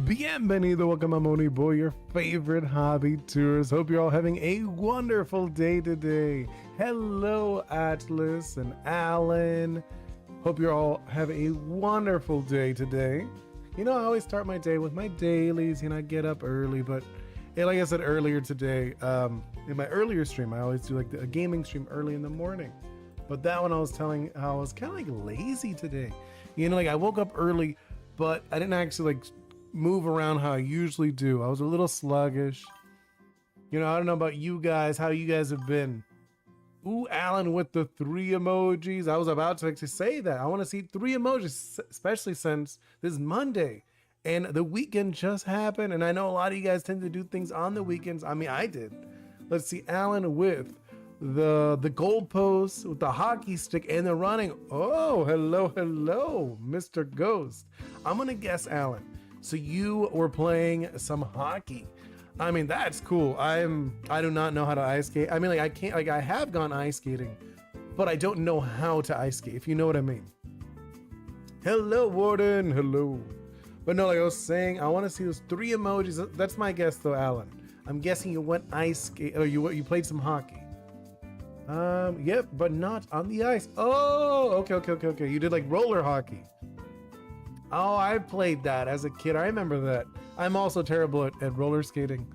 Bienvenido, welcome, I'm Oni Boi, your favorite hobby tourist. Hope you're all having a wonderful day today. Hello, Atlas and Alan. Hope you're all having a wonderful day today. You know, I always start my day with my dailies, I get up early, but like I said earlier today, in my earlier stream, I always do like a gaming stream early in the morning. But that one I was telling how I was kind of like lazy today. Like I woke up early, but I didn't actually like move around how I usually do. I was a little sluggish. I don't know about you guys, how you guys have been. Ooh, Alan with the 3 emojis. I was about to actually say that. I want to see 3 emojis, especially since this is Monday and the weekend just happened. And I know a lot of you guys tend to do things on the weekends. I mean, I did. Let's see, Alan with the goalposts, with the hockey stick and the running. Oh, hello, Mr. Ghost. I'm going to guess, Alan. So you were playing some hockey. I mean, that's cool. I do not know how to ice skate. I mean, I have gone ice skating, but I don't know how to ice skate, if you know what I mean. Hello, Warden. Hello. But no, like I was saying, I want to see those 3 emojis. That's my guess though, Alan. I'm guessing you went ice skate, or you played some hockey. Yep, but not on the ice. Oh, okay. You did like roller hockey. Oh, I played that as a kid. I remember that. I'm also terrible at roller skating,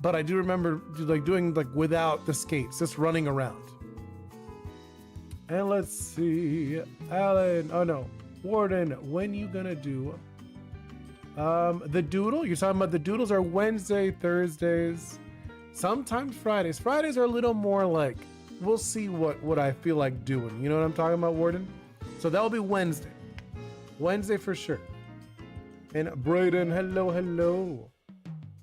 but I do remember like doing like without the skates, just running around. And let's see, Alan. Oh no, Warden. When you gonna do the doodle? You're talking about the doodles are Wednesday, Thursdays, sometimes Fridays. Fridays are a little more like we'll see what I feel like doing. You know what I'm talking about, Warden? So that'll be Wednesday. Wednesday for sure. And Brayden, hello.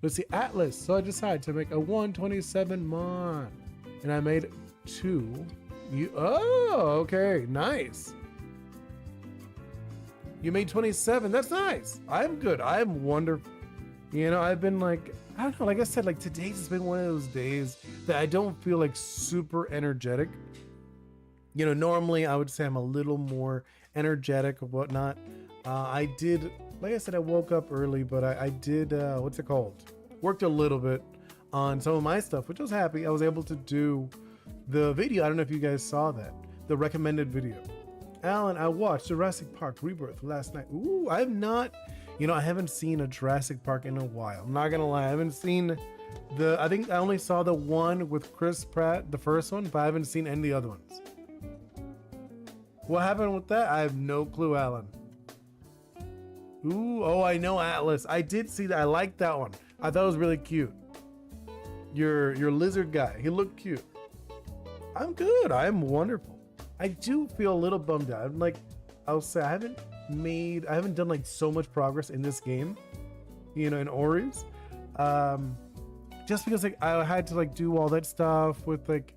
Let's see, Atlas. So I decided to make a 127 mon. And I made 2. Oh, okay, nice. You made 27, that's nice. I'm good, I'm wonderful. I've been like, I don't know, like I said, like today's just been one of those days that I don't feel like super energetic. Normally I would say I'm a little more energetic or whatnot. I did, like I said, I woke up early, but I did, what's it called? Worked a little bit on some of my stuff, which I was happy. I was able to do the video. I don't know if you guys saw that, the recommended video. Alan, I watched Jurassic Park Rebirth last night. Ooh, I have not, I haven't seen a Jurassic Park in a while. I'm not gonna lie, I haven't seen I think I only saw the one with Chris Pratt, the first one, but I haven't seen any of the other ones. What happened with that? I have no clue, Alan. Ooh, oh, I know Atlas. I did see that. I liked that one. I thought it was really cute. Your lizard guy. He looked cute. I'm good. I'm wonderful. I do feel a little bummed out. I'm like, I'll say I haven't done like so much progress in this game, in Ori's. Just because like I had to like do all that stuff with like,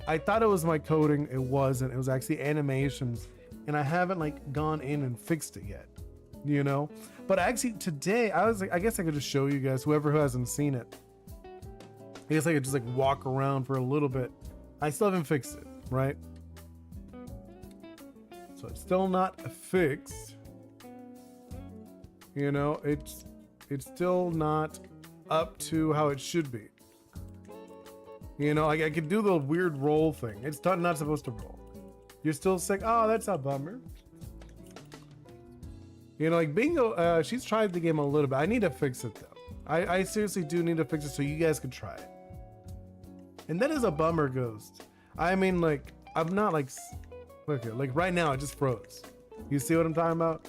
I thought it was my coding. It wasn't. It was actually animations, and I haven't like gone in and fixed it yet, But actually today I was like, I guess I could just show you guys, who hasn't seen it. I guess I could just like walk around for a little bit. I still haven't fixed it, right? So it's still not fixed. It's still not up to how it should be. Like I could do the weird roll thing. It's not supposed to roll. You're still sick. Oh, that's a bummer. Like Bingo, she's tried the game a little bit. I need to fix it though. I seriously do need to fix it so you guys can try it. And that is a bummer, Ghost. I mean, like, I'm not like, look here, like right now it just froze. You see what I'm talking about?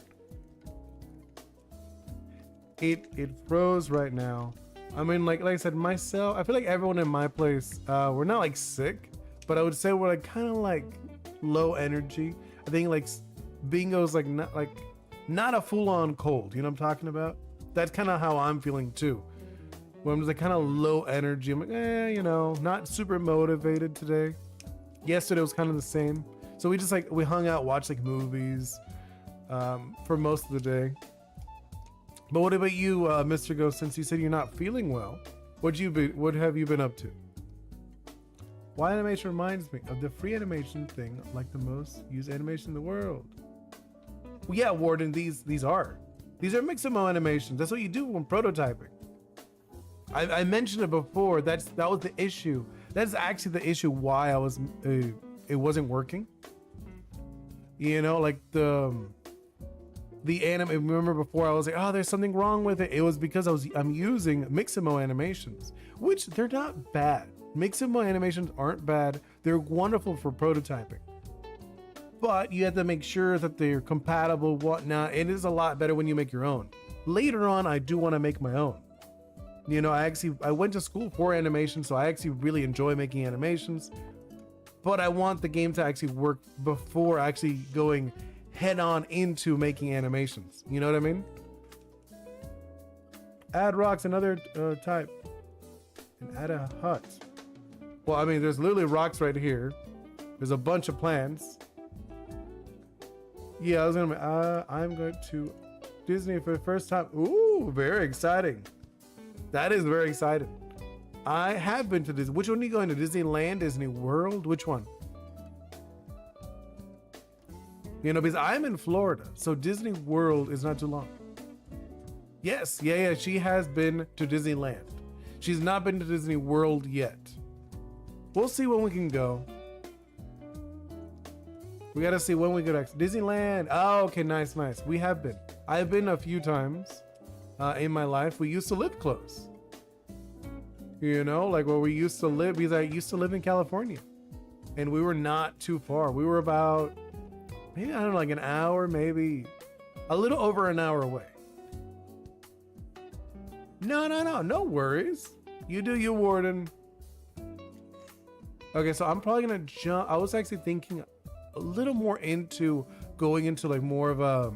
It froze right now. I mean, like I said, myself, I feel like everyone in my place, we're not like sick, but I would say we're like kind of like low energy. I think like Bingo's like not a full-on cold. You know what I'm talking about? That's kind of how I'm feeling too. When I'm just like kind of low energy. I'm like, not super motivated today. Yesterday was kind of the same. So we hung out, watched like movies for most of the day. But what about you, Mr. Ghost? Since you said you're not feeling well, what have you been up to? Why animation reminds me of the free animation thing, like the most used animation in the world. Well, yeah, Warden, these are. These are Mixamo animations. That's what you do when prototyping. I mentioned it before. That was the issue. That's actually the issue why it wasn't working. You know, like the anime. Remember before I was like, oh, there's something wrong with it. It was because I'm using Mixamo animations, which they're not bad. Mixamo animations aren't bad. They're wonderful for prototyping. But you have to make sure that they're compatible, whatnot. It is a lot better when you make your own. Later on, I do want to make my own. You know, I went to school for animation, so I actually really enjoy making animations. But I want the game to actually work before actually going head on into making animations. You know what I mean? Add rocks, another type. And add a hut. Well, I mean, there's literally rocks right here. There's a bunch of plants. Yeah, I'm going to Disney for the first time. Ooh, very exciting. That is very exciting. I have been to Disney. Which one are you going to? Disneyland, Disney World? Which one? You know, because I'm in Florida, so Disney World is not too long. Yes, yeah, she has been to Disneyland. She's not been to Disney World yet. We'll see when we can go. We gotta see when we go to Disneyland. Oh, okay, nice. We have been. I've been a few times in my life. We used to live close. You know, like where we used to live, because I used to live in California. And we were not too far. We were about, maybe, I don't know, like an hour, maybe a little over an hour away. No worries. You do you, Warden. Okay, so I'm probably gonna jump. I was actually thinking a little more into going into like more of a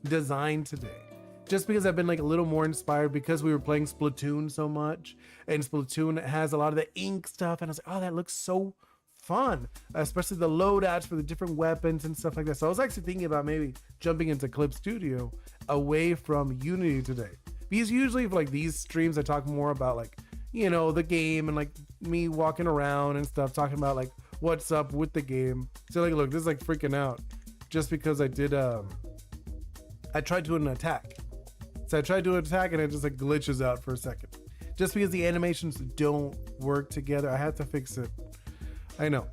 design today, just because I've been like a little more inspired because we were playing Splatoon so much, and Splatoon has a lot of the ink stuff, and I was like, oh, that looks so fun, especially the loadouts for the different weapons and stuff like that. So I was actually thinking about maybe jumping into Clip Studio away from Unity today, because usually for like these streams I talk more about like, you know, the game and like me walking around and stuff, talking about like what's up with the game. So like, look, this is like freaking out just because I did I tried doing an attack. So I tried doing an attack and it just like glitches out for a second, just because the animations don't work together. I have to fix it. I know.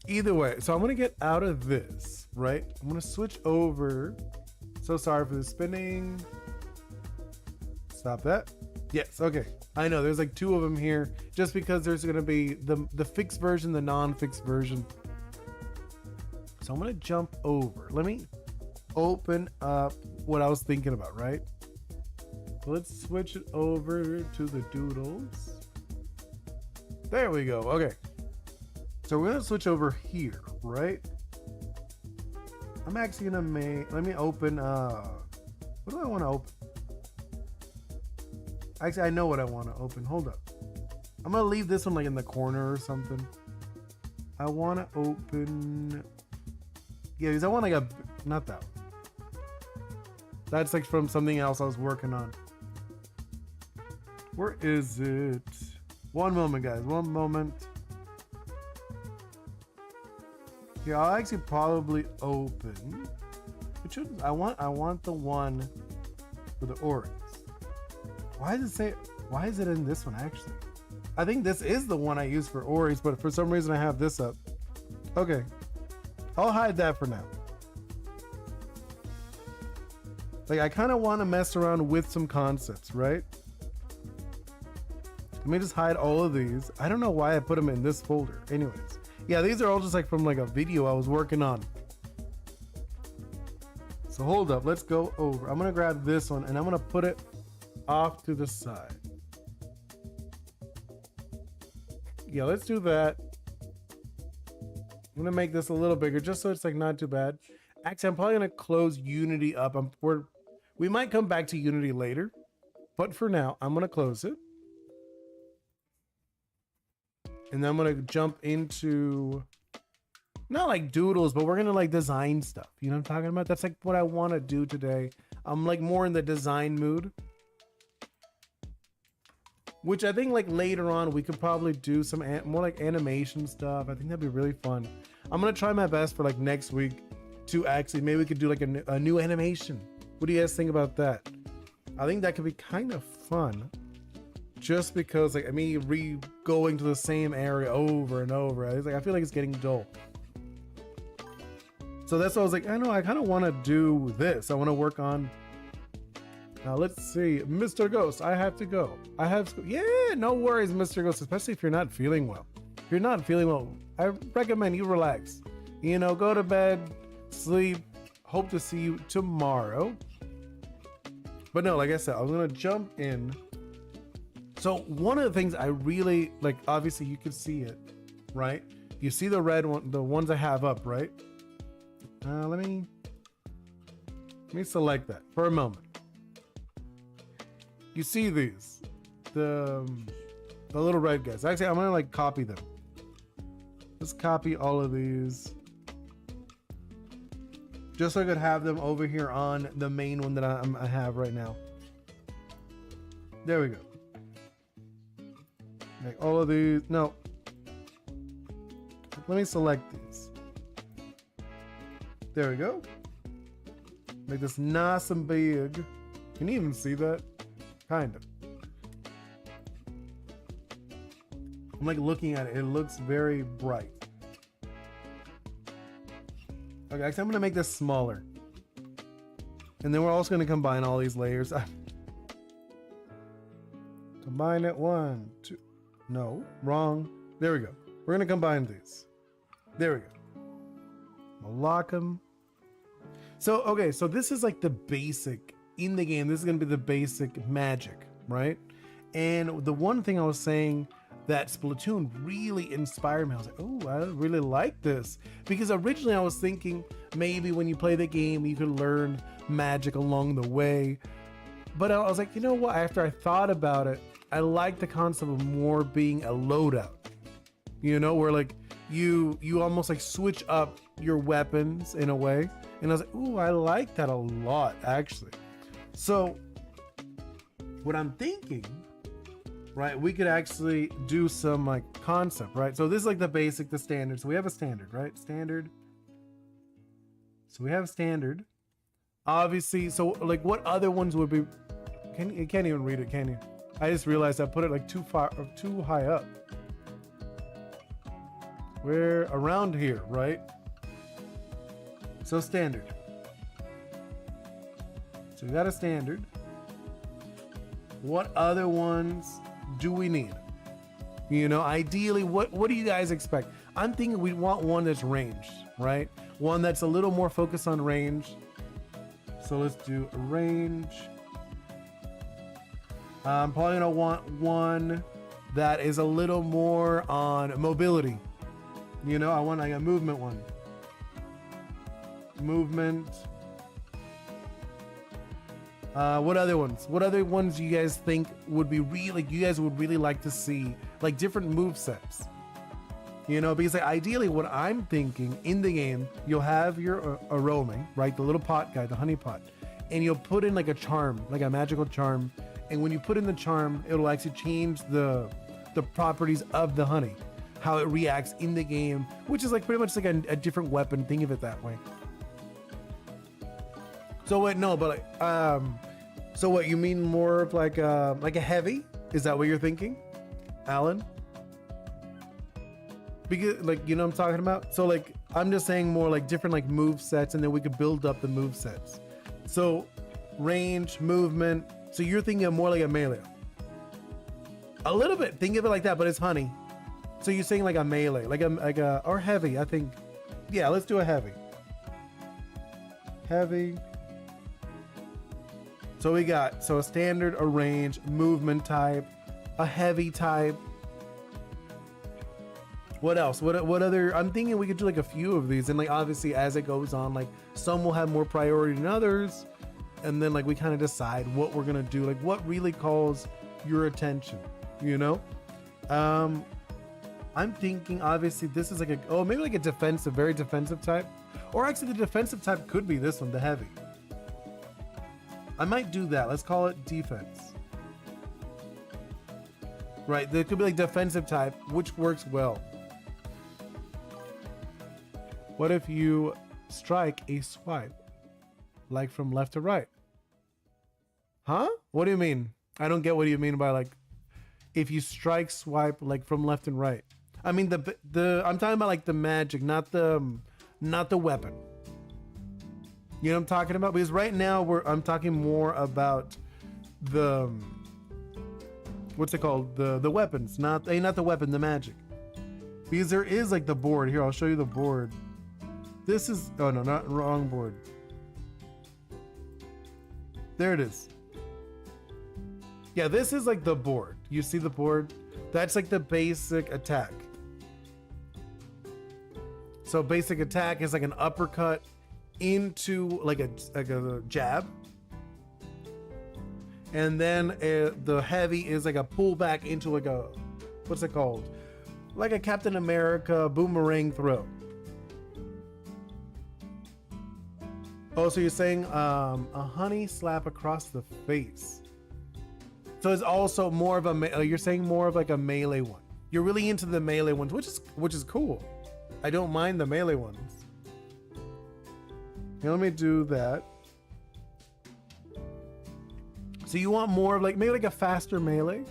Either way, so I'm gonna get out of this, right? I'm gonna switch over. So sorry for the spinning. Stop that. Yes, okay. I know there's like two of them here, just because there's gonna be the fixed version, the non-fixed version. So I'm gonna jump over. Let me open up what I was thinking about, right? Let's switch it over to the doodles. There we go. Okay. So we're gonna switch over here, right? I'm actually gonna let me open, what do I wanna open? Actually, I know what I wanna open, hold up. I'm gonna leave this one like in the corner or something. I wanna open, yeah, because I want like a, not that one. That's like from something else I was working on. Where is it? One moment, guys, one moment. Yeah, I'll actually probably open. Which one? I want the one for the orange. Why is it in this one actually? I think this is the one I use for Oris, but for some reason I have this up. Okay. I'll hide that for now. Like, I kind of want to mess around with some concepts, right? Let me just hide all of these. I don't know why I put them in this folder. Anyways. Yeah, these are all just like from like a video I was working on. So hold up, let's go over. I'm gonna grab this one and I'm gonna put it off to the side. Yeah, let's do that. I'm gonna make this a little bigger just so it's like not too bad. Actually, I'm probably gonna close Unity up. We might come back to Unity later, but for now, I'm gonna close it. And then I'm gonna jump into, not like doodles, but we're gonna like design stuff. You know what I'm talking about? That's like what I wanna do today. I'm like more in the design mood. Which I think like later on we could probably do some more like animation stuff. I think that'd be really fun. I'm gonna try my best for like next week to actually, maybe we could do like a new animation. What do you guys think about that? I think that could be kind of fun. Just because, like, I mean, going to the same area over and over. I feel like it's getting dull. So that's why I was like, I know, I kind of want to do this. I want to work on. Now let's see, Mr. Ghost. I have to go. Yeah, no worries, Mr. Ghost. Especially if you're not feeling well. If you're not feeling well, I recommend you relax. You know, go to bed, sleep. Hope to see you tomorrow. But no, like I said, I was gonna jump in. So one of the things I really like, obviously you can see it, right? You see the red one, the ones I have up, right? Let me select that for a moment. You see these, the little red guys. Actually, I'm gonna like copy them. Let's copy all of these, just so I could have them over here on the main one that I have right now. There we go. Like all of these. No. Let me select these. There we go. Make this nice and big. Can you even see that? Kind of. I'm like looking at it. It looks very bright. Okay, actually I'm gonna make this smaller. And then we're also gonna combine all these layers. Combine it, 1, 2. No, wrong. There we go. We're gonna combine these. There we go. I'll lock them. So, okay, so this is like the basic in the game. This is gonna be the basic magic, right? And the one thing I was saying that Splatoon really inspired me. I was like, oh, I really like this. Because originally I was thinking maybe when you play the game, you could learn magic along the way. But I was like, you know what? After I thought about it, I like the concept of more being a loadout. You know, where like you almost like switch up your weapons in a way. And I was like, ooh, I like that a lot, actually. So what I'm thinking, right, we could actually do some like concept, right? So this is like the basic, the standard. So we have a standard, right? Standard. So we have standard. Obviously, so like what other ones would be, you can't even read it, can you? I just realized I put it like too far or too high up. We're around here, right? So standard. So we got a standard. What other ones do we need? You know, ideally, what do you guys expect? I'm thinking we want one that's ranged, right? One that's a little more focused on range. So let's do a range. I'm probably gonna want one that is a little more on mobility. You know, I want like a movement one. Movement. What other ones? What other ones do you guys think would be really, you guys would really like to see, like different move sets? You know, because like ideally what I'm thinking in the game, you'll have your roaming, right? The little pot guy, the honey pot, and you'll put in like a charm, like a magical charm. And when you put in the charm, it'll actually change the properties of the honey, how it reacts in the game, which is like pretty much like a different weapon. Think of it that way. So wait, no, but like, so what, you mean more of like a heavy? Is that what you're thinking, Alan? Because like, you know what I'm talking about? So like, I'm just saying more like different like move sets, and then we could build up the move sets. So range, movement. So you're thinking of more like a melee. A little bit, think of it like that, but it's honey. So you're saying like a melee, like a, or heavy, I think. Yeah, let's do a heavy. Heavy. So we got, so a standard, a range, movement type, a heavy type. What else? What other? I'm thinking we could do like a few of these, and like obviously as it goes on, like some will have more priority than others, and then like we kind of decide what we're gonna do, like what really calls your attention, you know? I'm thinking obviously this is like a, maybe like a defensive, very defensive type, or actually the defensive type could be this one, the heavy. I might do that. Let's call it defense. Right, there could be like defensive type, which works well. What if you strike a swipe, like from left to right? Huh? What do you mean? I don't get what you mean by like if you strike swipe like from left and right. I mean the I'm talking about like the magic, not the weapon. You know what I'm talking about? Because right now I'm talking more about the what's it called? The weapons, not the weapon, the magic. Because there is like the board here. I'll show you the board. This is oh no, not wrong board. There it is. Yeah, this is like the board. You see the board? That's like the basic attack. So basic attack is like an uppercut into like a jab. And then the heavy is like a pullback into like a, what's it called? Like a Captain America boomerang throw. Oh, so you're saying a honey slap across the face. So it's also more of a, you're saying more of like a melee one. You're really into the melee ones, which is cool. I don't mind the melee ones. Here, let me do that. So you want more of like, maybe like a faster melee?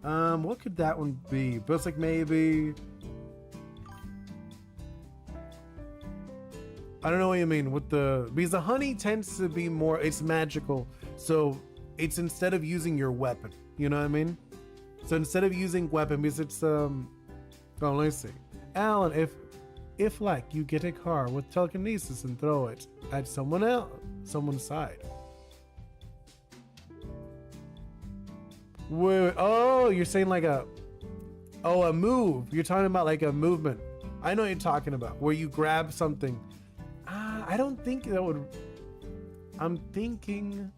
What could that one be? But it's like maybe, I don't know what you mean with because the honey tends to be more, it's magical. So it's instead of using your weapon, you know what I mean? So instead of using weapon, because it's, oh, let me see. Alan, if like you get a car with telekinesis and throw it at someone's side. Wait, oh, you're saying like a move. You're talking about like a movement. I know what you're talking about, where you grab something. I don't think that would, I'm thinking,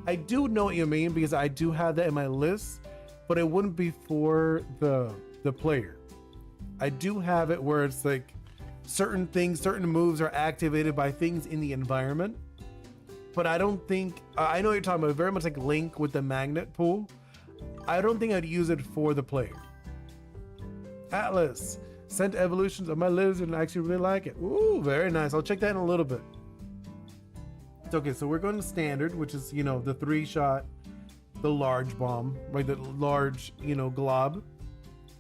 I do know what you mean because I do have that in my list, but it wouldn't be for the player. I do have it where it's like certain things, certain moves are activated by things in the environment, but I don't think, I know what you're talking about, very much like Link with the magnet pool. I don't think I'd use it for the player. Atlas, sent evolutions of my lizard and I actually really like it. Ooh, very nice. I'll check that in a little bit. Okay, so we're going to standard, which is, you know, the 3-shot, the large bomb, right? The large, you know, glob,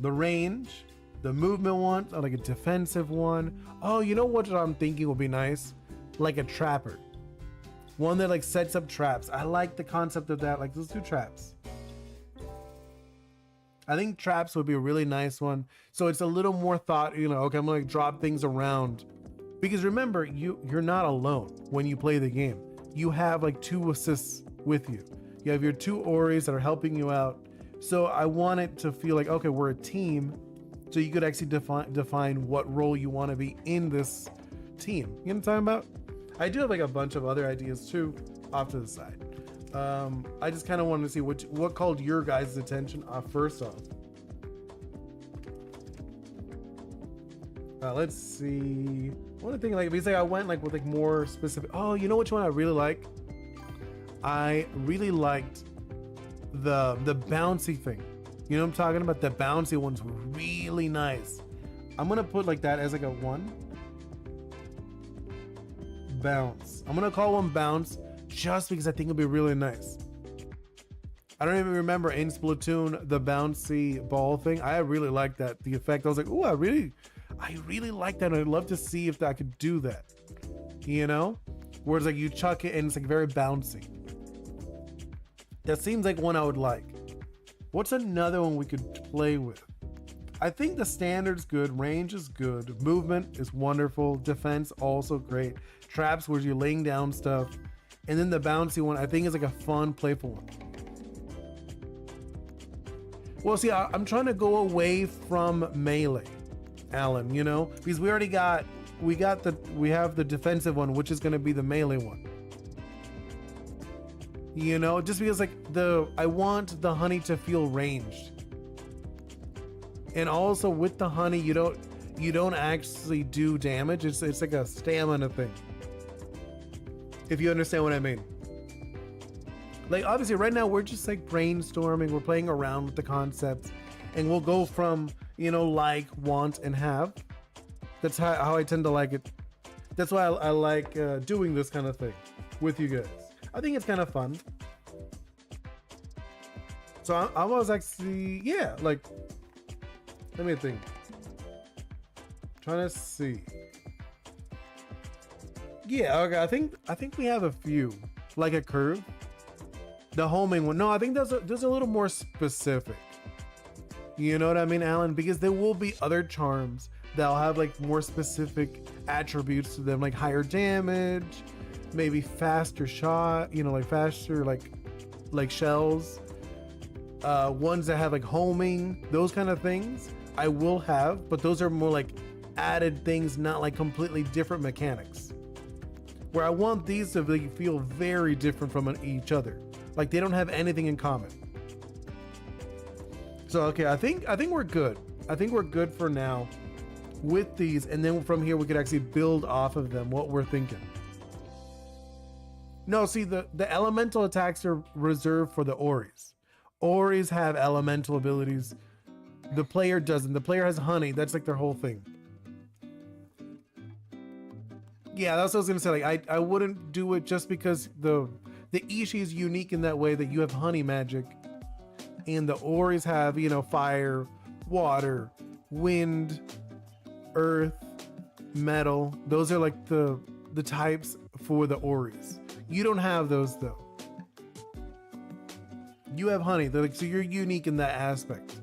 the range, the movement one, or like a defensive one. Oh, you know what I'm thinking would be nice? Like a trapper. One that like sets up traps. I like the concept of that. Like, let's do traps. I think traps would be a really nice one. So it's a little more thought, you know, okay, I'm gonna like drop things around. Because remember, you're not alone when you play the game. You have like 2 assists with you. You have your 2 Oris that are helping you out. So I want it to feel like, okay, we're a team. So you could actually define what role you want to be in this team. You know what I'm talking about? I do have like a bunch of other ideas too off to the side. I just kind of wanted to see what called your guys' attention first off. Let's see. One thing like because like I went like with like more specific. Oh, you know which one I really like? I really liked the bouncy thing. You know what I'm talking about? The bouncy one's really nice. I'm gonna put like that as like a 1. Bounce. I'm gonna call one bounce just because I think it'll be really nice. I don't even remember in Splatoon the bouncy ball thing. I really liked that. The effect. I was like, oh, I really like that. And I'd love to see if I could do that. You know? Where it's like you chuck it and it's like very bouncy. That seems like one I would like. What's another one we could play with? I think the standard's good. Range is good. Movement is wonderful. Defense also great. Traps where you're laying down stuff. And then the bouncy one, I think is like a fun, playful one. Well, see, I'm trying to go away from melee, Alan, you know, because we have the defensive one, which is going to be the melee one. You know, just because like I want the honey to feel ranged. And also with the honey, you don't actually do damage. It's like a stamina thing. If you understand what I mean. Like obviously right now we're just like brainstorming, we're playing around with the concepts, and we'll go from, you know, like, want, and have. That's how I tend to like it. That's why I like doing this kind of thing with you guys. I think it's kind of fun. So I was actually, yeah, like, let me think. Trying to see. Yeah, okay, I think we have a few. Like a curve. The homing one. No, I think there's a little more specific. You know what I mean, Alan? Because there will be other charms that'll have like more specific attributes to them, like higher damage, maybe faster shot, you know, like faster like shells. Ones that have like homing, those kind of things I will have, but those are more like added things, not like completely different mechanics. Where I want these to like feel very different from each other, like they don't have anything in common. So okay, I think we're good. I think we're good for now with these, and then from here we could actually build off of them what we're thinking. No, see, the elemental attacks are reserved for the Oris. Oris have elemental abilities. The player doesn't. The player has honey. That's like their whole thing. Yeah, that's what I was gonna say. Like, I wouldn't do it just because the Ishi is unique in that way that you have honey magic, and the Oris have, you know, fire, water, wind, earth, metal. Those are like the types for the Oris. You don't have those though. You have honey. They're like, so you're unique in that aspect.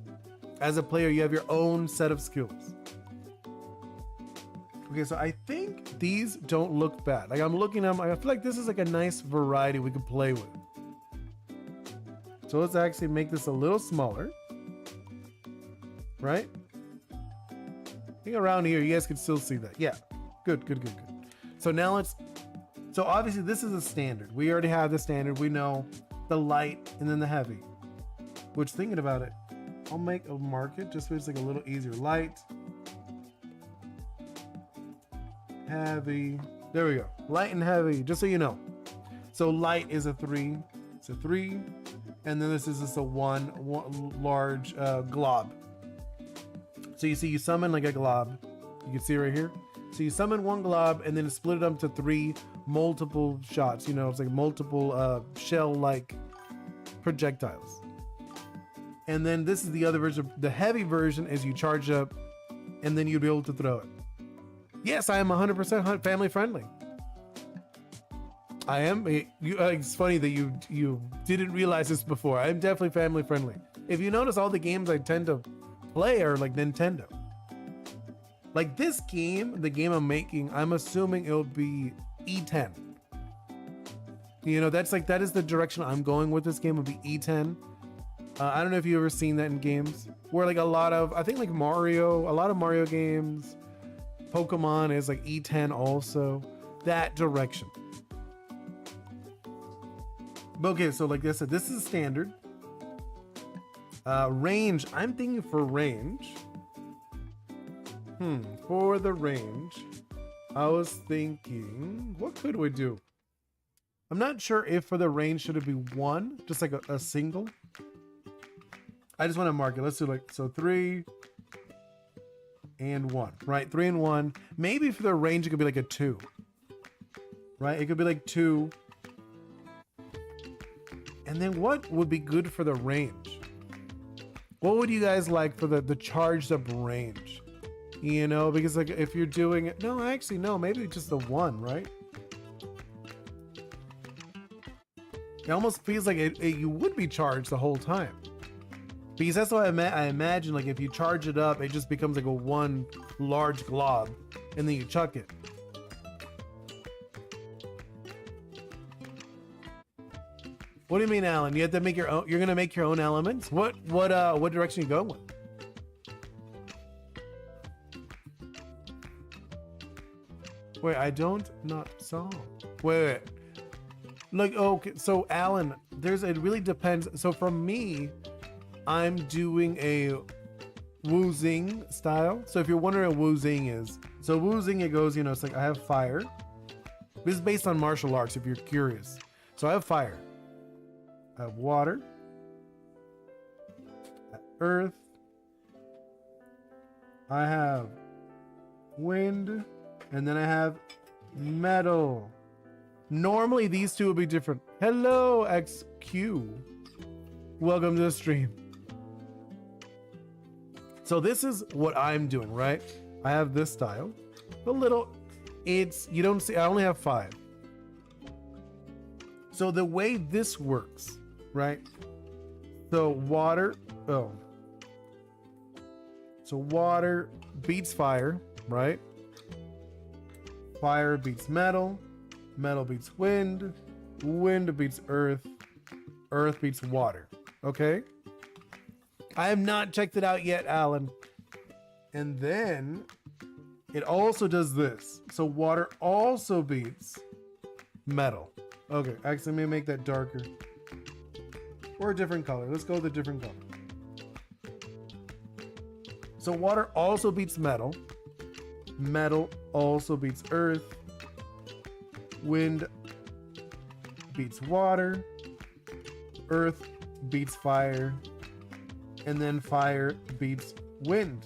As a player, you have your own set of skills. Okay, so I think these don't look bad. Like I'm looking at them, I feel like this is like a nice variety we could play with. So let's actually make this a little smaller. Right? I think around here, you guys can still see that. Yeah, good. So now so obviously this is a standard. We already have the standard. We know the light and then the heavy. Which, thinking about it, I'll make a market just so it's like a little easier. Light, heavy. There we go. Light and heavy, just so you know. So light is a 3. It's a 3. And then this is just a one large glob. So you see, you summon like a glob. You can see right here. So you summon one glob and then split it up to 3 multiple shots. You know, it's like multiple shell-like projectiles. And then this is the other version. The heavy version is you charge up and then you'd be able to throw it. Yes, I am 100% family friendly. I am. It's funny that you didn't realize this before. I am definitely family friendly. If you notice, all the games I tend to play are like Nintendo. Like this game, the game I'm making, I'm assuming it'll be E10. You know, that is the direction I'm going with this game, will be E10. I don't know if you've ever seen that in games where like a lot of Mario games, Pokemon is like E10 also, that direction. But okay, so like I said, this is standard. Range, I'm thinking for range. For the range, I was thinking, what could we do? I'm not sure if for the range, should it be 1? Just like a single? I just want to mark it. Let's do like, so 3 and 1, right? 3 and 1. Maybe for the range, it could be like a 2, right? It could be like 2. And then what would be good for the range? What would you guys like for the charged up range? You know, because like if you're doing it, no, actually, no, maybe just the 1, right? It almost feels like you would be charged the whole time. Because that's what I imagine, like if you charge it up, it just becomes like a 1 large glob and then you chuck it. What do you mean, Alan? You have to make your own, you're gonna make your own elements? What direction are you going with? Wait, I don't not solve. Wait. Like, okay, so Alan, it really depends. So for me, I'm doing a Wu-Zing style. So if you're wondering what Wu-Zing is, so Wu-Zing, it goes, you know, it's like I have fire. This is based on martial arts if you're curious. So I have fire. I have water. Earth. I have wind. And then I have metal. Normally these two would be different. Hello, XQ. Welcome to the stream. So this is what I'm doing, right? I have this style. A little, you don't see, I only have 5. So the way this works, right? So water, so water beats fire, right? Fire beats metal, metal beats wind, wind beats earth, earth beats water, okay? I have not checked it out yet, Alan. And then it also does this. So water also beats metal. Okay, actually, let me make that darker. Or a different color. Let's go with a different color. So water also beats metal. Metal also beats earth. Wind beats water. Earth beats fire. And then fire beats wind.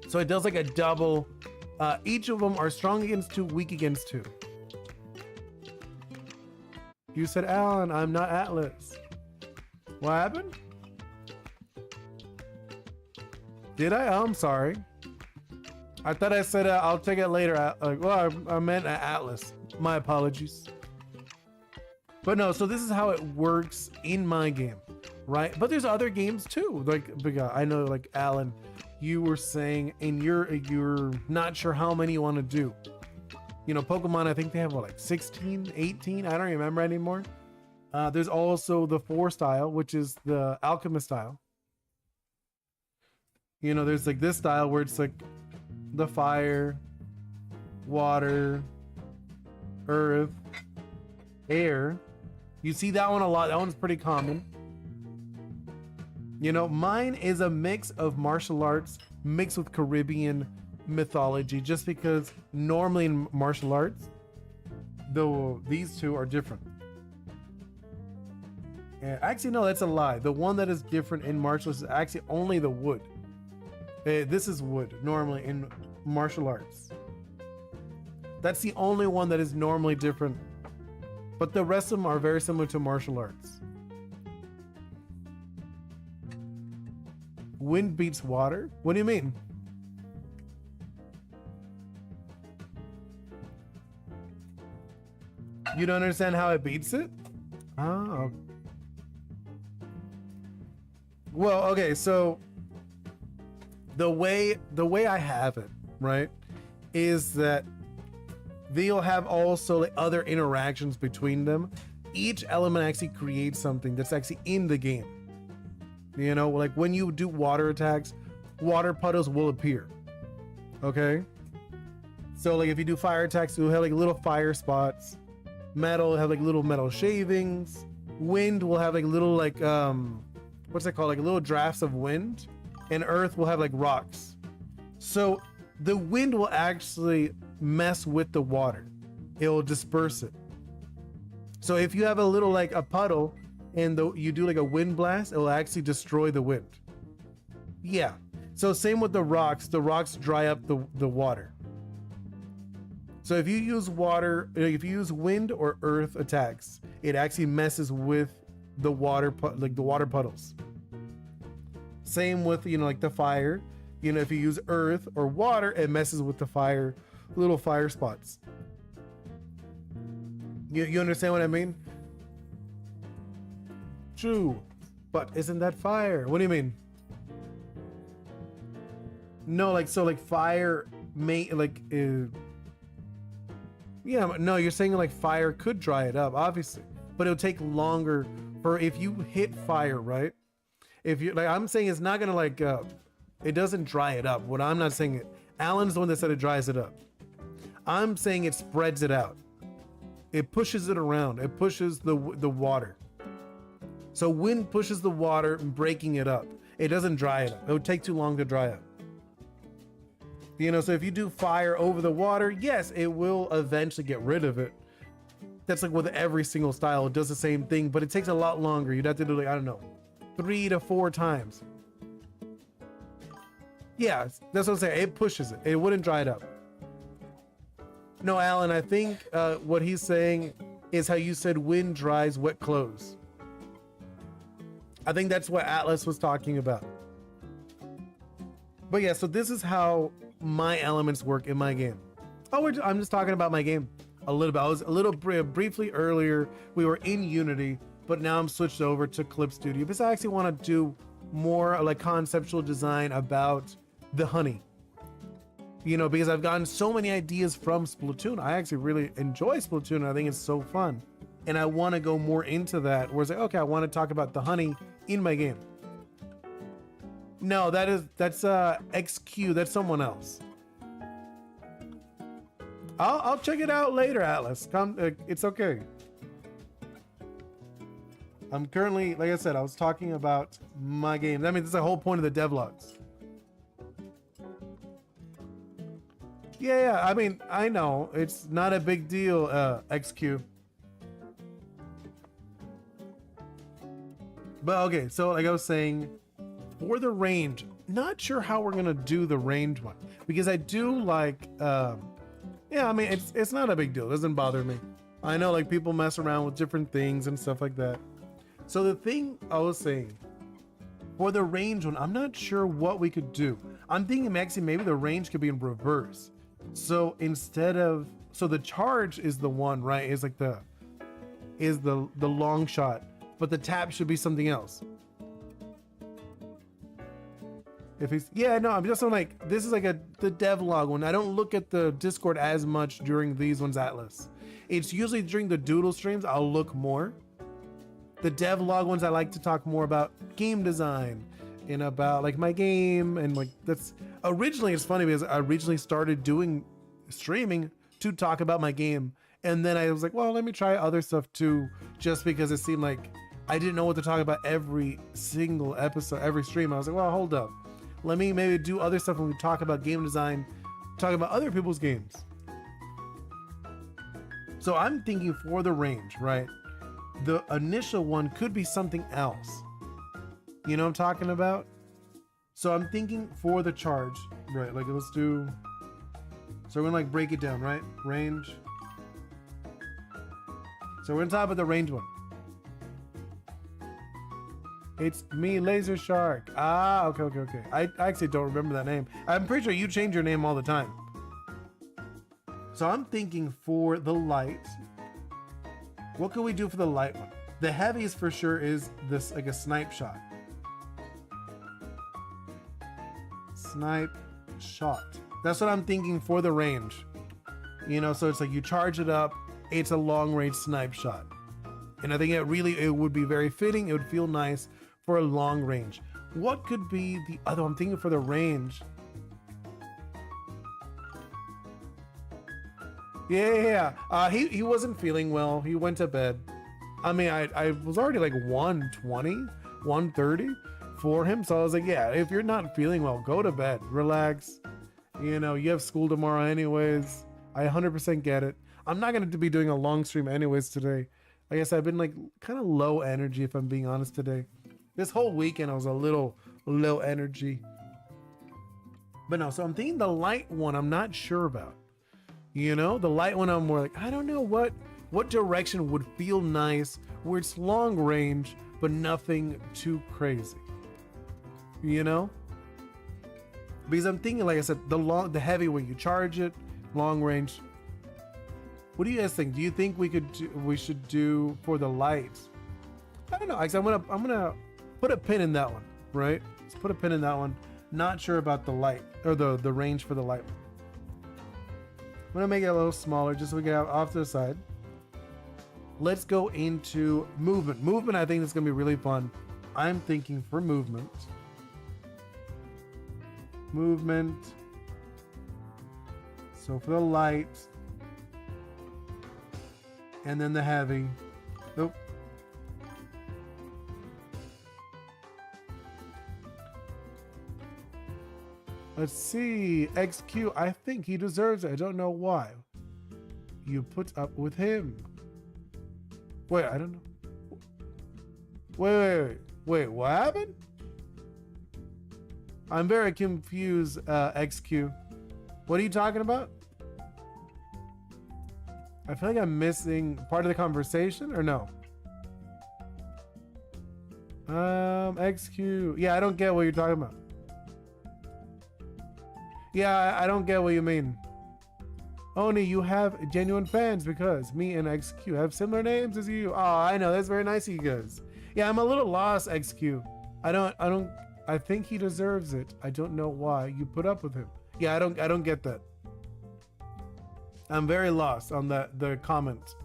So it does like a double. Each of them are strong against 2, weak against 2. You said, Alan, I'm not Atlas. What happened? Did I? Oh, I'm sorry. I thought I said I'll take it later. I meant Atlas. My apologies. But no, so this is how it works in my game, right? But there's other games too. Like, I know, like Alan, you were saying, and you're not sure how many you want to do. You know, Pokemon, I think they have what, like 16, 18? I don't remember anymore. There's also the 4 style, which is the alchemist style. You know, there's like this style where it's like the fire, water, earth, air. You see that one a lot. That one's pretty common. You know, mine is a mix of martial arts mixed with Caribbean mythology, just because normally in martial arts, though these two are different. Yeah, actually, no, that's a lie. The one that is different in martial arts is actually only the wood. This is wood normally in martial arts. That's the only one that is normally different. But the rest of them are very similar to martial arts. Wind beats water? What do you mean? You don't understand how it beats it? Oh. Well, okay, so the way I have it, right, is that they'll have also like other interactions between them. Each element actually creates something that's actually in the game. You know, like when you do water attacks, water puddles will appear. Okay? So like if you do fire attacks, you'll have like little fire spots. Metal will have like little metal shavings. Wind will have like little like what's that called? Like little drafts of wind. And earth will have like rocks. So the wind will actually mess with the water. It will disperse it. So if you have a little like a puddle and you do like a wind blast, it will actually destroy the wind. Yeah. So same with the rocks dry up the water. So if you use water, if you use wind or earth attacks, it actually messes with the water, like the water puddles. Same with, you know, like the fire. You know, if you use earth or water, it messes with the fire, little fire spots. You understand what I mean? True, but isn't that fire? What do you mean? No, like, so like fire may like, yeah, no, you're saying like fire could dry it up, obviously, but it'll take longer for if you hit fire, right? If you like, I'm saying it's not gonna like, it doesn't dry it up. What I'm not saying it. Alan's the one that said it dries it up. I'm saying it spreads it out. It pushes it around. It pushes the water. So wind pushes the water, breaking it up. It doesn't dry it up. It would take too long to dry up. You know, so if you do fire over the water, yes, it will eventually get rid of it. That's like with every single style. It does the same thing, but it takes a lot longer. You'd have to do like, I don't know, 3 to 4 times. Yeah, that's what I'm saying. It pushes it. It wouldn't dry it up. No, Alan, I think what he's saying is how you said wind dries wet clothes. I think that's what Atlas was talking about. But yeah, so this is how my elements work in my game. Oh, I'm just talking about my game a little bit. I was a little briefly earlier. We were in Unity, but now I'm switched over to Clip Studio because I actually want to do more like conceptual design about the honey. You know, because I've gotten so many ideas from Splatoon. I actually really enjoy Splatoon. I think it's so fun. And I want to go more into that. Where it's like, okay, I want to talk about the honey in my game. No, that's XQ. That's someone else. I'll check it out later, Atlas. Come, it's okay. I'm currently, like I said, I was talking about my game. That means it's the whole point of the devlogs. Yeah, I mean, I know it's not a big deal, XQ. But okay, so like I was saying, for the range, not sure how we're gonna do the range one because I do like, yeah, I mean, it's not a big deal. It doesn't bother me. I know like people mess around with different things and stuff like that. So the thing I was saying, for the range one, I'm not sure what we could do. I'm thinking actually maybe the range could be in reverse. So instead of, so the charge is the one, right? Is like the long shot, but the tap should be something else. If he's, yeah, no, I'm just on like, this is like the devlog one. I don't look at the Discord as much during these ones, Atlas. It's usually during the doodle streams, I'll look more. The devlog ones, I like to talk more about game design and about like my game. And like that's, originally it's funny because I originally started doing streaming to talk about my game. And then I was like, well, let me try other stuff too, just because it seemed like I didn't know what to talk about every single episode, every stream. I was like, well, hold up. Let me maybe do other stuff when we talk about game design, talk about other people's games. So I'm thinking for the range, right? The initial one could be something else. You know what I'm talking about? So I'm thinking for the charge, right? Like let's do, so we're gonna like break it down, right? Range. So we're gonna talk about the range one. It's me, Laser Shark. Ah, okay. I actually don't remember that name. I'm pretty sure you change your name all the time. So I'm thinking for the light, what can we do for the light one? The heaviest for sure is this, like a snipe shot. Snipe shot. That's what I'm thinking for the range. You know, so it's like you charge it up, it's a long range snipe shot. And I think it would be very fitting. It would feel nice for a long range. What could be the other? I'm thinking for the range. Yeah. He wasn't feeling well. He went to bed. I mean, I was already like 120, 130 for him. So I was like, yeah, if you're not feeling well, go to bed, relax. You know, you have school tomorrow anyways. I 100% get it. I'm not going to be doing a long stream anyways today. I guess I've been like kind of low energy if I'm being honest today. This whole weekend I was a little low energy. But no, so I'm thinking the light one I'm not sure about. You know, the light one I'm more like, I don't know what direction would feel nice where it's long range but nothing too crazy. You know? Because I'm thinking, like I said, the heavy when you charge it, long range. What do you guys think? Do you think we should do for the light? I don't know. I'm gonna put a pin in that one, right? Let's put a pin in that one. Not sure about the light or the range for the light one. I'm gonna make it a little smaller just so we can have off to the side. Let's go into movement. Movement, I think is gonna be really fun. I'm thinking for movement. So for the light, and then the heavy. Nope. Let's see. XQ, I think he deserves it. I don't know why. You put up with him. Wait, I don't know. Wait, what happened? I'm very confused, XQ. What are you talking about? I feel like I'm missing part of the conversation, or no? XQ. Yeah, I don't get what you're talking about. Yeah, I don't get what you mean. Oni, you have genuine fans because me and XQ have similar names as you. Oh, I know. That's very nice of you guys. Yeah, I'm a little lost, XQ. I think he deserves it. I don't know why you put up with him. Yeah, I don't get that. I'm very lost on the comment.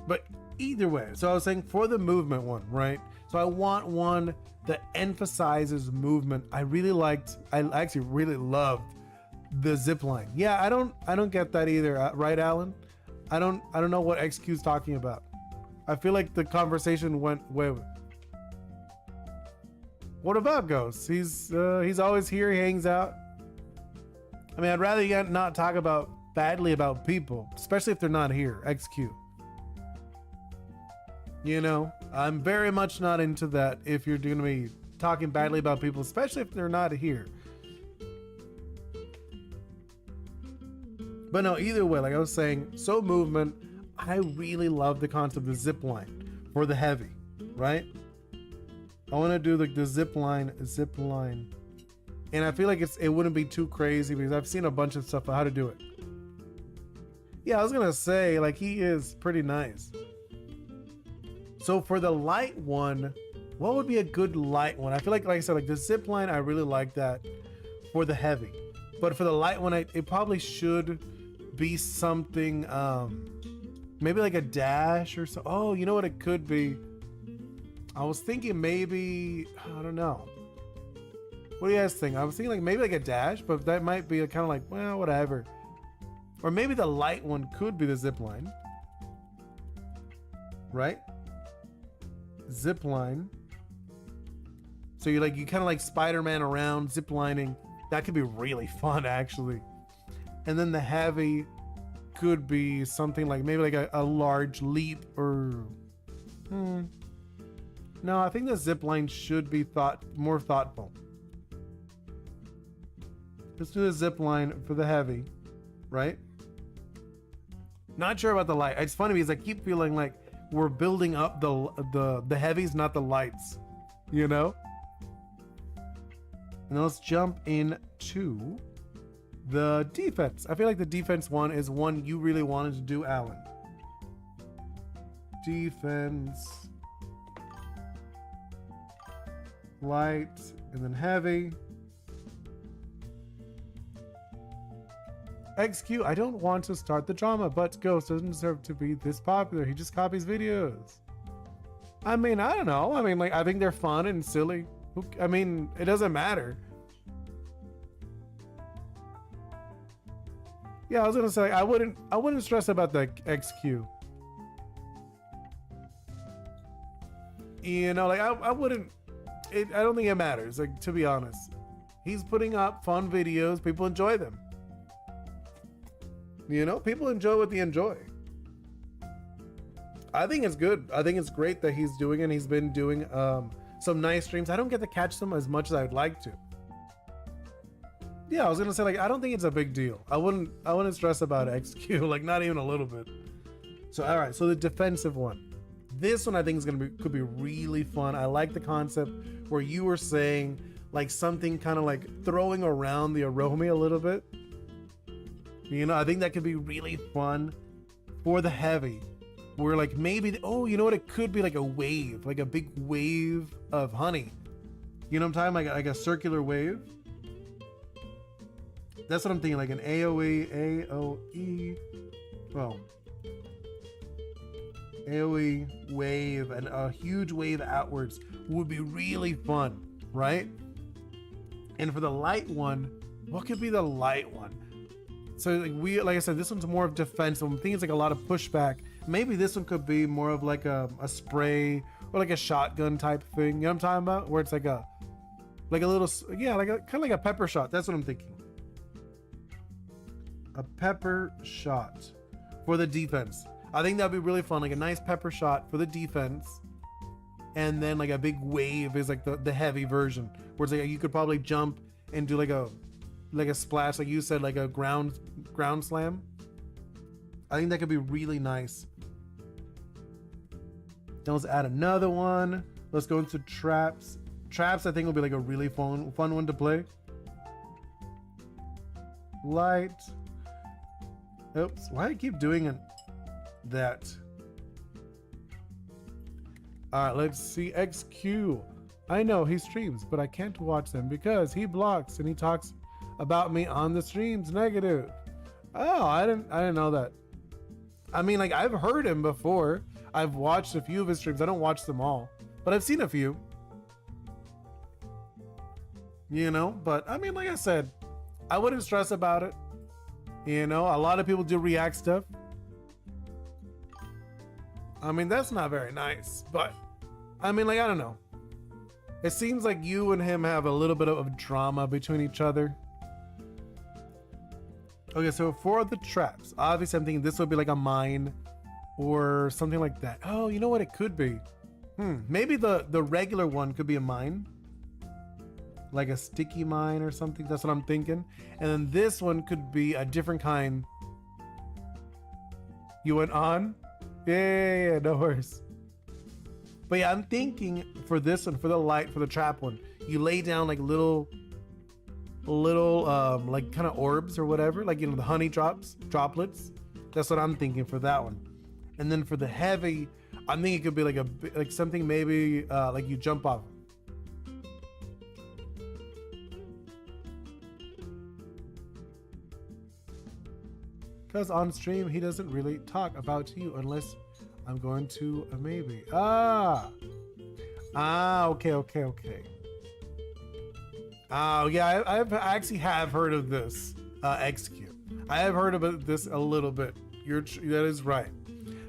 But either way, so I was saying for the movement one, right? So I want one that emphasizes movement. I actually really loved the zip line. Yeah, I don't get that either, right, Alan? I don't know what XQ's talking about. I feel like the conversation went way. What about Ghost? He's always here. He hangs out. I mean, I'd rather you not talk badly about people, especially if they're not here. XQ. You know, I'm very much not into that if you're going to be talking badly about people, especially if they're not here. But no, either way, like I was saying, so movement, I really love the concept of the zip line for the heavy, right? I want to do like the zip line. And I feel like it wouldn't be too crazy because I've seen a bunch of stuff on how to do it. Yeah, I was going to say, like, he is pretty nice. So for the light one, what would be a good light one? I feel like I said, like the zip line, I really like that for the heavy. But for the light one, it probably should be something, maybe like a dash or so. Oh, you know what it could be? I was thinking maybe, I don't know. What do you guys think? I was thinking like maybe like a dash, but that might be kind of like, well, whatever. Or maybe the light one could be the zip line. Right? Zip line. So you kind of like Spider-Man around zip lining. That could be really fun actually. And then the heavy could be something like maybe like a large leap or no, I think the zip line should be more thoughtful. Let's do the zip line for the heavy, right? Not sure about the light. It's funny because I keep feeling like we're building up the heavies, not the lights, you know? And then let's jump into the defense. I feel like the defense one is one you really wanted to do, Alan. Defense, light, and then heavy. XQ, I don't want to start the drama, but Ghost doesn't deserve to be this popular. He just copies videos. I mean, I don't know. I mean, like, I think they're fun and silly. I mean, it doesn't matter. Yeah, I was gonna say I wouldn't stress about the XQ. You know, like I wouldn't. I don't think it matters. Like, to be honest, he's putting up fun videos. People enjoy them. You know, people enjoy what they enjoy. I think it's good. I think it's great that he's doing it. He's been doing some nice streams. I don't get to catch them as much as I'd like to. Yeah, I was gonna say, like, I don't think it's a big deal. I wouldn't stress about XQ, like, not even a little bit. So all right, so the defensive one. This one I think could be really fun. I like the concept where you were saying like something kind of like throwing around the Aromi a little bit. You know, I think that could be really fun for the heavy. Where like maybe, you know what, it could be like a wave, like a big wave of honey. You know what I'm talking, like a circular wave. That's what I'm thinking, like an AOE, well, AOE wave and a huge wave outwards would be really fun, right? And for the light one, what could be the light one? So like I said, this one's more of defense. I'm thinking it's like a lot of pushback. Maybe this one could be more of like a spray or like a shotgun type thing. You know what I'm talking about? Where it's like a little, yeah, like kind of like a pepper shot. That's what I'm thinking. A pepper shot for the defense. I think that'd be really fun. Like a nice pepper shot for the defense. And then like a big wave is like the heavy version. Where it's like you could probably jump and do like a splash, like you said, like a ground slam. I think that could be really nice. Then let's add another one. Let's go into traps. Traps, I think, will be like a really fun one to play. Light. Oops, why do I keep doing that? All right, let's see. XQ. I know he streams, but I can't watch them because he blocks and he talks about me on the streams negative. Oh, I didn't know that. I mean, like, I've heard him before. I've watched a few of his streams. I don't watch them all, but I've seen a few. You know, but I mean, like I said, I wouldn't stress about it. You know, a lot of people do react stuff. I mean, that's not very nice, but I mean, like, I don't know. It seems like you and him have a little bit of drama between each other. Okay, so for the traps, obviously I'm thinking this would be like a mine or something like that. Oh, you know what it could be? Maybe the regular one could be a mine. Like a sticky mine or something. That's what I'm thinking. And then this one could be a different kind. You went on? Yeah, no worries. But yeah, I'm thinking for this one, for the light, for the trap one, you lay down like little like kind of orbs or whatever, like, you know, the honey droplets. That's what I'm thinking for that one. And then for the heavy, I'm thinking it could be like something maybe like you jump off. Because on stream, he doesn't really talk about you unless I'm going to a maybe. Okay. Oh, yeah, I actually have heard of this, XQ. I have heard about this a little bit. That is right.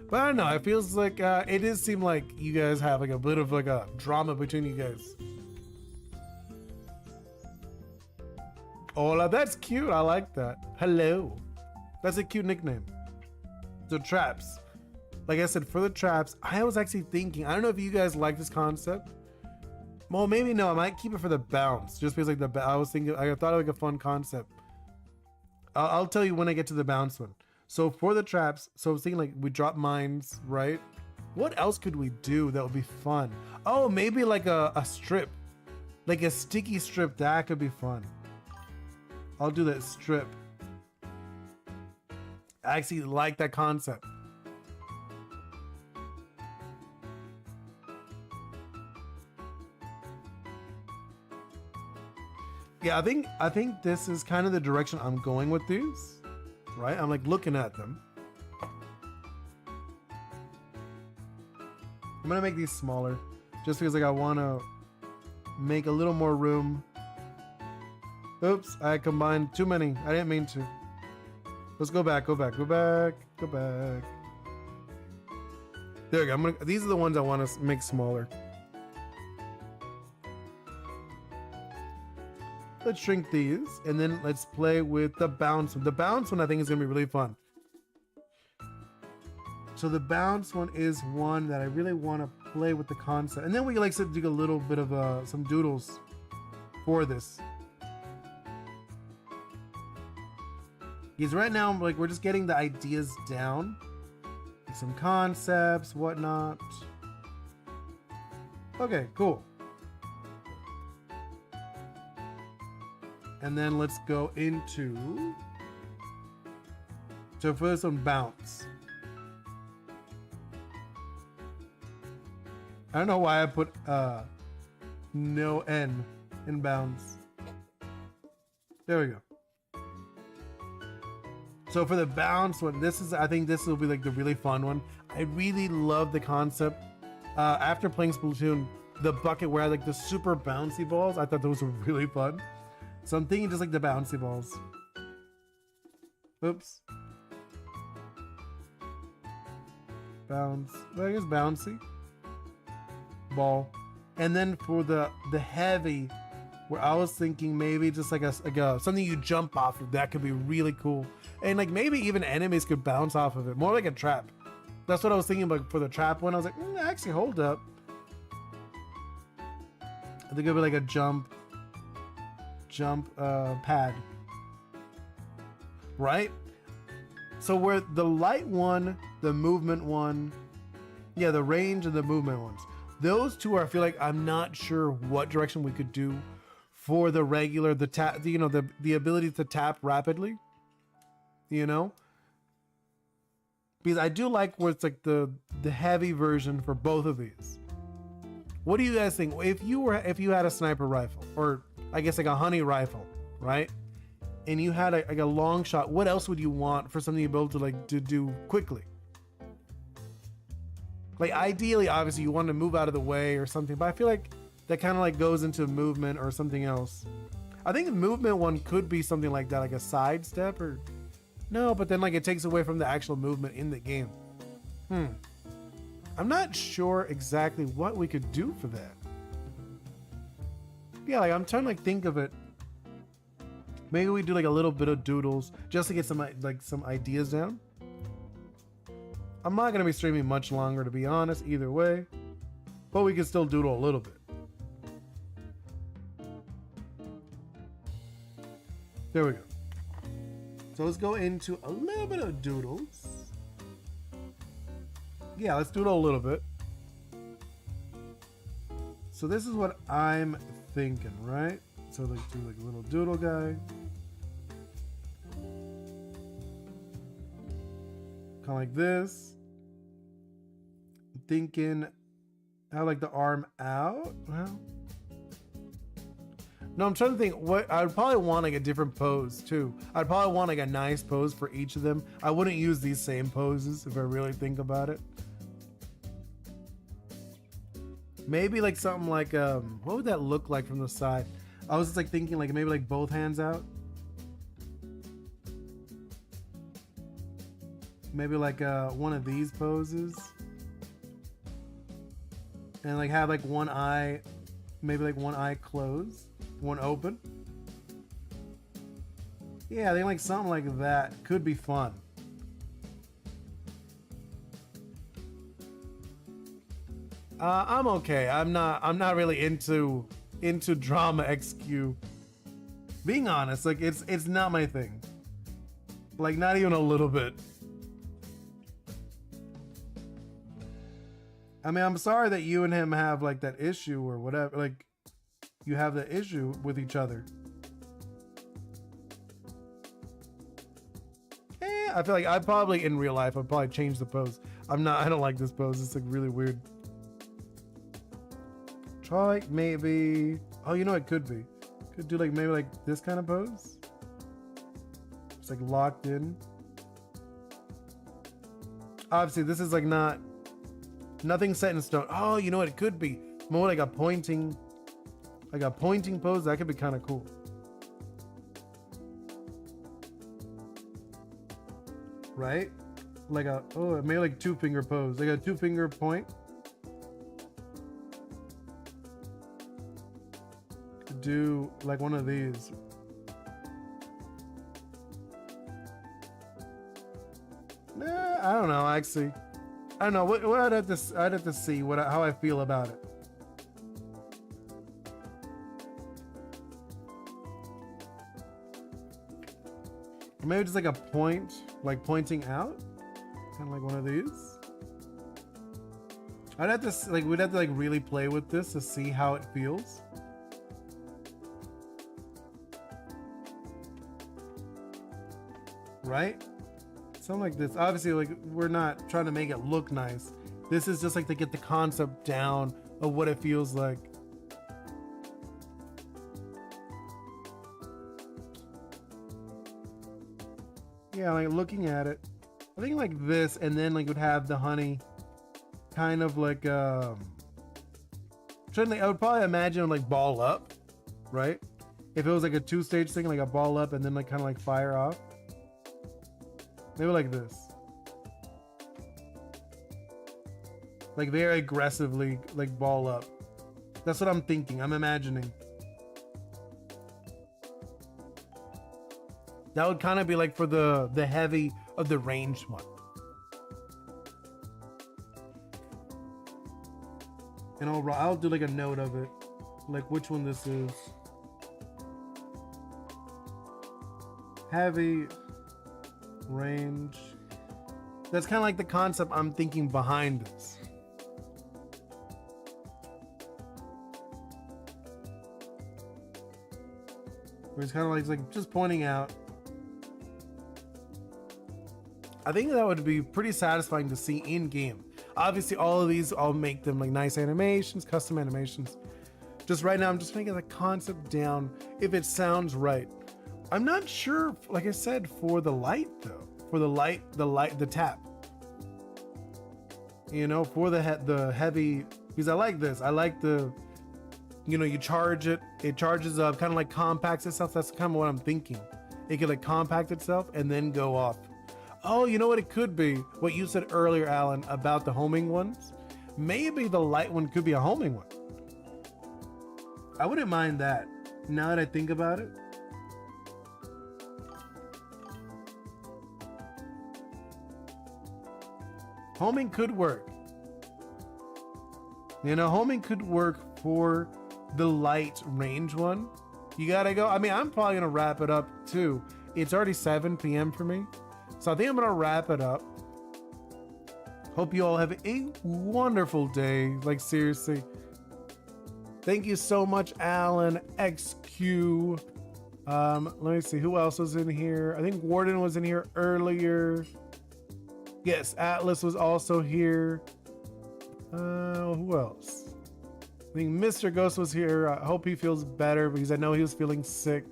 But I don't know, it feels like, it does seem like you guys have like a bit of like a drama between you guys. Hola, that's cute, I like that. Hello. That's a cute nickname. So traps. Like I said, for the traps, I was actually thinking, I don't know if you guys like this concept. Well, maybe no, I might keep it for the bounce. Just because like I was thinking, I thought it was like a fun concept. I'll tell you when I get to the bounce one. So for the traps, so I was thinking like we drop mines, right? What else could we do that would be fun? Oh, maybe like a strip. Like a sticky strip, that could be fun. I'll do that strip. I actually like that concept. Yeah, I think this is kind of the direction I'm going with these, right? I'm like looking at them. I'm gonna make these smaller just because like I want to make a little more room. Oops, I combined too many. I didn't mean to. Let's go back. There we go. These are the ones I want to make smaller. Let's shrink these, and then let's play with the bounce one. The bounce one I think is gonna be really fun. So the bounce one is one that I really want to play with the concept, and then we like to do a little bit of some doodles for this. Because right now, like, we're just getting the ideas down, like some concepts, whatnot. Okay, cool. And then let's go into, so for some bounce. I don't know why I put no N in bounce. There we go. So for the bounce one, I think this will be like the really fun one. I really love the concept. After playing Splatoon, the bucket where I had like the super bouncy balls, I thought those were really fun. So I'm thinking just like the bouncy balls. Oops. Bounce. Well, I guess bouncy. Ball. And then for the heavy, where I was thinking maybe just like a something you jump off of, that could be really cool. And like maybe even enemies could bounce off of it. More like a trap. That's what I was thinking about for the trap one. I was like, actually, hold up. I think it'd be like a jump pad. Right? So where the light one, the movement one, yeah, the range and the movement ones, those two are, I feel like I'm not sure what direction we could do for the regular, the tap, you know, the ability to tap rapidly, you know, because I do like where it's like the heavy version for both of these. What do you guys think? If you had a sniper rifle, or I guess like a honey rifle, right? And you had like a long shot, what else would you want for something you'd be able to like to do quickly? Like ideally, obviously you want to move out of the way or something, but I feel like that kind of like goes into movement or something else. I think the movement one could be something like that, like a sidestep or no, but then like it takes away from the actual movement in the game. I'm not sure exactly what we could do for that. Yeah, like I'm trying to like think of it. Maybe we do like a little bit of doodles just to get some like some ideas down. I'm not gonna be streaming much longer, to be honest, either way, but we can still doodle a little bit. There we go. So let's go into a little bit of doodles. Yeah, let's doodle a little bit. So this is what I'm thinking, right? So let's do like a little doodle guy. Kind of like this. I'm thinking I like the arm out. Well, no, I'm trying to think what I would probably want like a different pose too. I'd probably want like a nice pose for each of them. I wouldn't use these same poses if I really think about it. Maybe like something like what would that look like from the side? I was just like thinking like maybe like both hands out. Maybe like one of these poses. And like have like one eye, maybe like one eye closed, one open. Yeah, I think like something like that could be fun. I'm okay. I'm not really into drama XQ. Being honest, like it's not my thing. Like not even a little bit. I mean, I'm sorry that you and him have like that issue or whatever. Like you have the issue with each other. I feel like I probably in real life I'd probably change the pose. I don't like this pose. It's like really weird. Try maybe, oh, you know it could be. Could do like maybe like this kind of pose. It's like locked in. Obviously this is like nothing set in stone. Oh, you know what it could be? More like a pointing pose. That could be kind of cool. Right? Like maybe like 2-finger pose. Like a 2-finger point. Do like one of these. Nah, I don't know. Actually, I don't know. What I'd have to see how I feel about it. Maybe just like a point, like pointing out, kind of like one of these. I'd have to like we'd have to like really play with this to see how it feels. Right? Something like this. Obviously, like we're not trying to make it look nice. This is just like to get the concept down of what it feels like. Yeah, like looking at it, I think like this, and then like would have the honey, kind of like I would probably imagine like ball up, right? If it was like a 2-stage thing, like a ball up and then like kind of like fire off. Maybe like this. Like very aggressively, like ball up. That's what I'm thinking. I'm imagining. That would kind of be like for the heavy of the ranged one. And I'll do like a note of it. Like which one this is. range. That's kind of like the concept I'm thinking behind this. Where it's kind of like just pointing out. I think that would be pretty satisfying to see in game. Obviously, all of these, I'll make them like nice animations, custom animations. Just right now, I'm just making the concept down if it sounds right. I'm not sure, like I said, for the light though. For the tap. You know, for the heavy, because I like this. I like the, you know, you charge it, it charges up, kind of like compacts itself. That's kind of what I'm thinking. It could like compact itself and then go off. Oh, you know what it could be? What you said earlier, Alan, about the homing ones. Maybe the light one could be a homing one. I wouldn't mind that, now that I think about it. Homing could work. You know, homing could work for the light range one. You gotta go. I mean, I'm probably gonna wrap it up too. It's already 7 p.m. for me. So I think I'm gonna wrap it up. Hope you all have a wonderful day. Like seriously. Thank you so much, Alan, XQ. Let me see who else was in here. I think Warden was in here earlier. Yes, Atlas was also here. Who else? I think Mr. Ghost was here. I hope he feels better because I know he was feeling sick.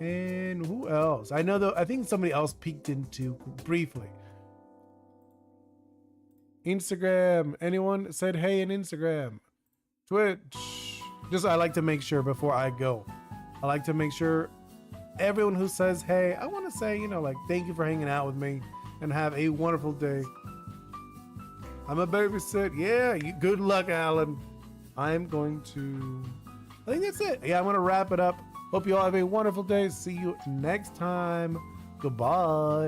And who else? I know though, I think somebody else peeked into briefly. Instagram. Anyone said hey in Instagram? Twitch. Just I like to make sure before I go. I like to make sure everyone who says hey, I want to say, you know, like thank you for hanging out with me and have a wonderful day. I'm a babysit. Yeah, good luck, Alan. I'm going to, I think that's it. Yeah, I'm going to wrap it up. Hope you all have a wonderful day. See you next time. Goodbye.